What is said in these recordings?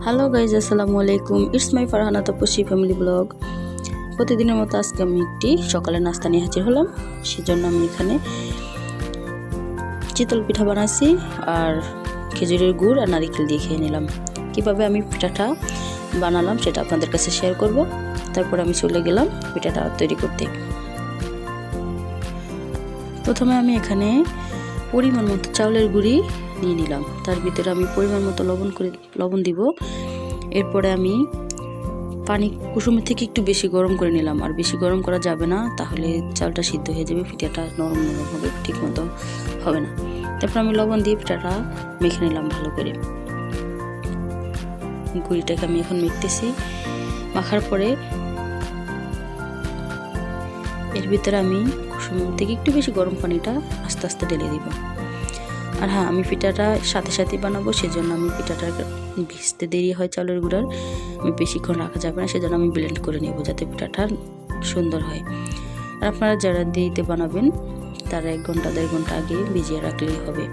Hello guys, আসসালামু আলাইকুম। It's my Farhana Tapasi family vlog. প্রতিদিনের মতো আজকে আমি একটি সকালে নাস্তা নিয়ে হাজির হলাম। সেজন্য আমি এখানে চিতল পিঠা বানাচ্ছি আর খেজুরের গুড় আর নারিকেল দিয়ে খেয়ে নিলাম। কীভাবে আমি পিঠাটা বানালাম সেটা আপনাদের কাছে শেয়ার করব। তারপর আমি চলে গেলাম পিঠাটা তৈরি করতে। প্রথমে আমি এখানে পরিমাণ মতো চাউলের গুঁড়ি নিয়ে নিলাম। তার ভিতরে আমি পরিমাণ মতো লবণ দিব। এরপরে আমি পানি কুসুমের থেকে একটু বেশি গরম করে নিলাম। আর বেশি গরম করা যাবে না, তাহলে চালটা সিদ্ধ হয়ে যাবে, পিঠাটা নরম নরম হবে, ঠিক মতো হবে না। তারপর আমি লবণ দিয়ে পিঠাটা মেখে নিলাম ভালো করে। গুঁড়িটাকে আমি এখন মেখতেছি। মাখার পরে এর ভিতরে আমি কুসুমের থেকে একটু বেশি গরম পানিটা আস্তে আস্তে ঢেলে দিব। আর হ্যাঁ, আমি পিঠাটা সাথে সাথে বানাবো, সেজন্য আমি পিঠাটা ভিজতে দেরি হয় চালের গুঁড়ার, আমি বেশিক্ষণ রাখা যাবে না, সেজন্য আমি ব্লেন্ড করে নেব যাতে পিঠাটা সুন্দর হয়। আর আপনারা যারা দিতে বানাবেন তারা 1 ঘন্টা 1.5 ঘন্টা আগে ভিজিয়ে রাখলেই হবে।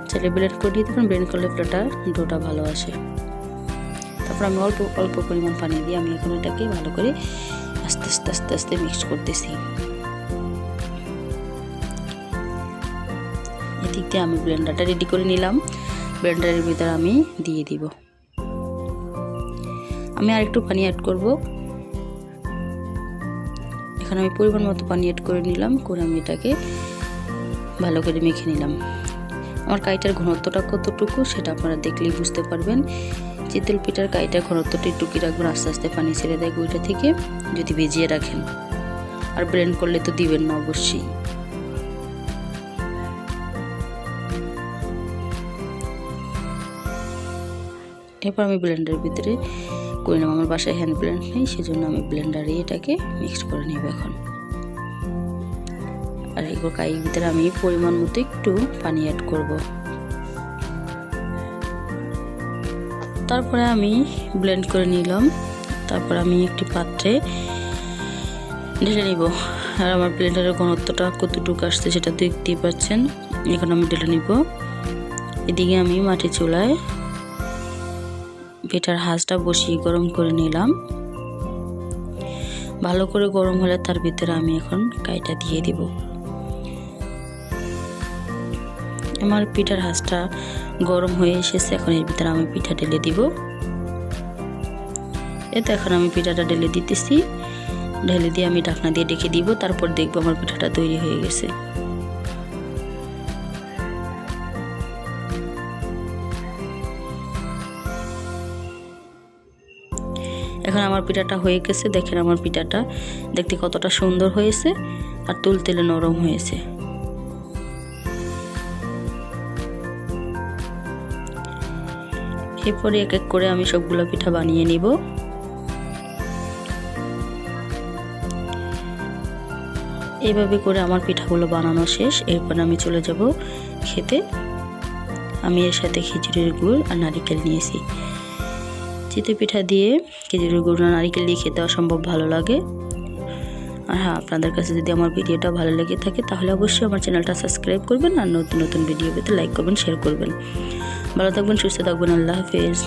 চাইলে ব্লেন্ড করে দিতে পারেন, ব্লেন্ড করলে পিঠাটা ডোটা ভালো আসে। তারপর আমি অল্প অল্প পরিমাণ পানি দিয়ে আমি এখন এটাকে ভালো করে আস্তে আস্তে আস্তে আস্তে মিক্স করতেছি। এদিক দিয়ে আমি ব্লেন্ডারটা রেডি করে নিলাম। ব্লেন্ডারের ভিতরে আমি দিয়ে দিব। আমি আর একটু পানি অ্যাড করব। এখন আমি পরিমাণ মতো পানি অ্যাড করে নিলাম, করে আমি এটাকে ভালো করে মেখে নিলাম। আমার কাইটার ঘনত্বটা কতটুকু সেটা আপনারা দেখলেই বুঝতে পারবেন। চিতল পিঠার কাইটার ঘনত্বটা একটু রাখবেন, আস্তে আস্তে পানি ছেড়ে দেয় গুঁড়িটা থেকে, যদি ভিজিয়ে রাখেন। আর ব্লেন্ড করলে তো দিবেন না অবশ্যই। এরপর আমি ব্লেন্ডারের ভিতরে করে নেব। আমার বাসায় হ্যান্ড ব্লেন্ড নেই, সেজন্য আমি ব্লেন্ডারে এটাকে মিক্স করে নেব এখন। আর এই কাইয়ের ভিতরে আমি পরিমাণ মতো একটু পানি অ্যাড করব। তারপরে আমি ব্লেন্ড করে নিলাম। তারপর আমি একটি পাত্রে ঢেলে নিব। আর আমার ব্লেন্ডারের ঘনত্বটা কতটুকু আসছে সেটা দেখতেই পাচ্ছেন। এখন আমি ঢেলে নিব। এদিকে আমি মাটির চুলায় পিঠার হাঁসটা বসিয়ে গরম করে নিলাম। ভালো করে গরম হলে তার ভিতরে আমি এখন কাইটা দিয়ে দিব। আমার পিঠার হাঁসটা গরম হয়ে এসেছে। এখন এর ভিতরে আমি পিঠা ঢেলে দিব। এতে এখন আমি পিঠাটা ঢেলে দিতেছি। ঢেলে দিয়ে আমি ঢাকনা দিয়ে ঢেকে দিব। তারপর দেখবো আমার পিঠাটা তৈরি হয়ে গেছে। এখন আমার পিঠাটা হয়ে গেছে। দেখেন আমার পিঠাটা দেখতে কতটা সুন্দর হয়েছে আর তুলতুলে নরম হয়েছে। এরপরে এক এক করে আমি সবগুলো পিঠা বানিয়ে নিব। এইভাবে করে আমার পিঠাগুলো বানানো শেষ। এরপর আমি চলে যাব খেতে। আমি এর সাথে খেজুরের গুড় আর নারিকেল নিয়েছি। চিতই পিঠা দিয়ে খেজুরের গুড় আর নারিকেল দিয়ে খেতে অসম্ভব ভালো লাগে। আর হ্যাঁ, আপনাদের কাছে যদি আমার ভিডিওটা ভালো লেগে থাকে তাহলে অবশ্যই আমার চ্যানেলটা সাবস্ক্রাইব করবেন আর নতুন নতুন ভিডিও পেতে লাইক করবেন, শেয়ার করবেন। ভালো থাকবেন, সুস্থ থাকবেন। আল্লাহ হাফেজ।